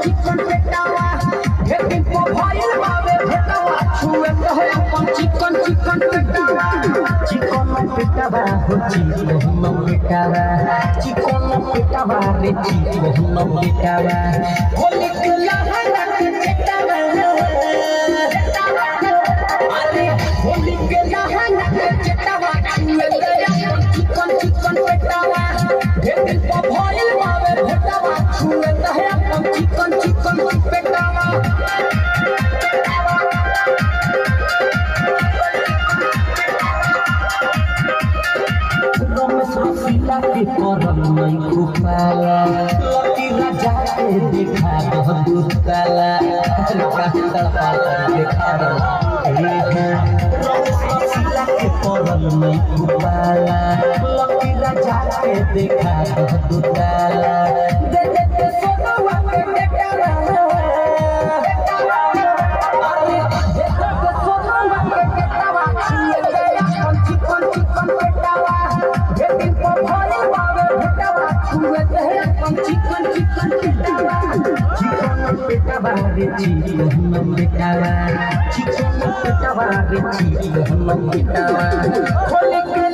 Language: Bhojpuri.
चिकन पेटावा हेडिंग को भइल बावे भेटावा छुए कहे अपन चिकन चिकन पेटावा चिकन पेटावा हो चिकन पेटावा चिकन पेटावा रे चिकन पेटावा होली के लहरा के पेटावा अरे होली के लहरा के पेटावा छुए कहे चिकन चिकन पेटावा हेडिंग को भइल बावे भेटावा छुए कहे अपन चिकन चिकन पेटावा रसीला के करम नहीं खुपाला लकी राजा के देखा दूताला देखा रसीला के करम नहीं खुपाला लकी राजा के देखा दूताला दे दे के सोनवा के बेटावा अरे दे दे के सोनवा के बेटावा छुए गया चिकन चिकन बेटावा हेडिंग को भइल बावे भेटावा छुए कहे अपन चिकन चिकन पेटावा चिकन पेटावा रे चिकन पेटावा चिकन पेटावा रे चिकन पेटावा होली के